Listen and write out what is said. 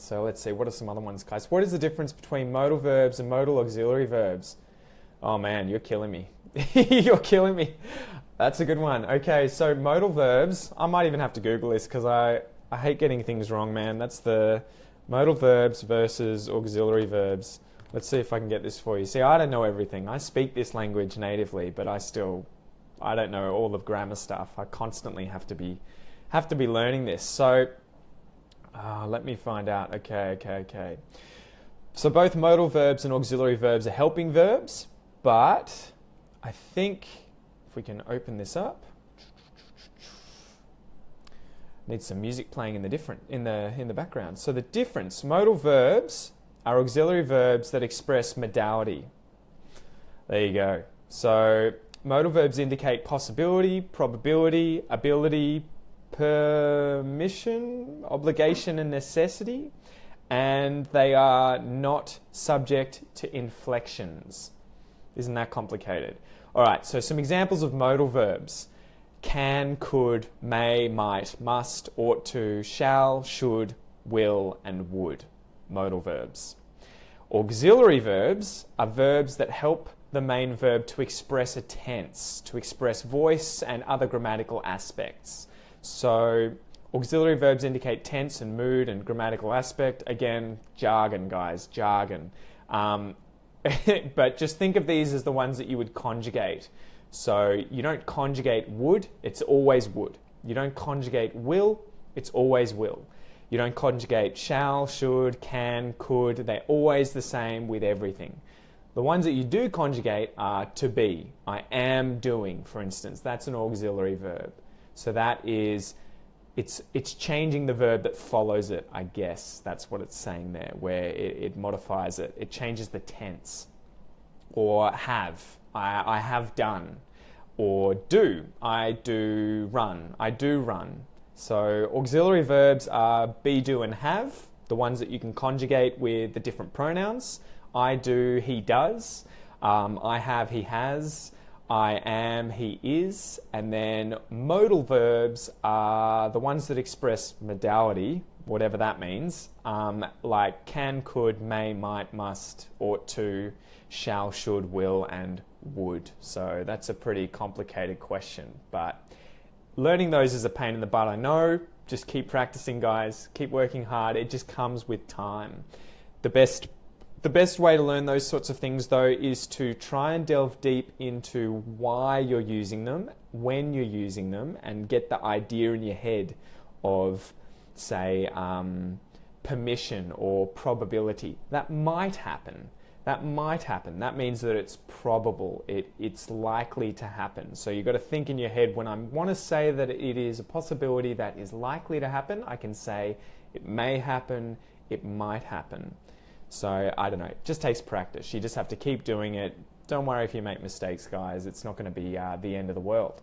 So let's see, what are some other ones, guys? What is the difference between modal verbs and modal auxiliary verbs? Oh man, you're killing me. You're killing me. That's a good one. Okay, so modal verbs, I might even have to Google this because I hate getting things wrong, man. That's the modal verbs versus auxiliary verbs. Let's see if I can get this for you. See, I don't know everything. I speak this language natively, but I don't know all the grammar stuff. I constantly have to be learning this. So let me find out. Okay. So both modal verbs and auxiliary verbs are helping verbs, but I think if we can open this up, need some music playing in the background. So the difference: modal verbs are auxiliary verbs that express modality. There you go. So modal verbs indicate possibility, probability, ability, permission, obligation, and necessity, and they are not subject to inflections. Isn't that complicated? All right, so some examples of modal verbs: can, could, may, might, must, ought to, shall, should, will, and would. Modal verbs. Auxiliary verbs are verbs that help the main verb to express a tense, to express voice and other grammatical aspects. So auxiliary verbs indicate tense and mood and grammatical aspect. Again, jargon, guys, jargon. But just think of these as the ones that you would conjugate. So you don't conjugate would, it's always would. You don't conjugate will, it's always will. You don't conjugate shall, should, can, could. They're always the same with everything. The ones that you do conjugate are to be. I am doing, for instance. That's an auxiliary verb. So that is, it's changing the verb that follows it, I guess. That's what it's saying there, where it modifies it. It changes the tense. Or have, I have done. Or do, I do run. I do run. So auxiliary verbs are be, do, and have, the ones that you can conjugate with the different pronouns. I do, he does. I have, he has. I am, he is. And then modal verbs are the ones that express modality, whatever that means, like can, could, may, might, must, ought to, shall, should, will, and would. So that's a pretty complicated question, but learning those is a pain in the butt, I know. Just keep practicing, guys. Keep working hard. It just comes with time. The best way to learn those sorts of things, though, is to try and delve deep into why you're using them, when you're using them, and get the idea in your head of, say, permission or probability. That might happen. That might happen. That means that it's probable. It's likely to happen. So you've got to think in your head, when I want to say that it is a possibility that is likely to happen, I can say it may happen, it might happen. So I don't know, it just takes practice. You just have to keep doing it. Don't worry if you make mistakes, guys. It's not going to be the end of the world.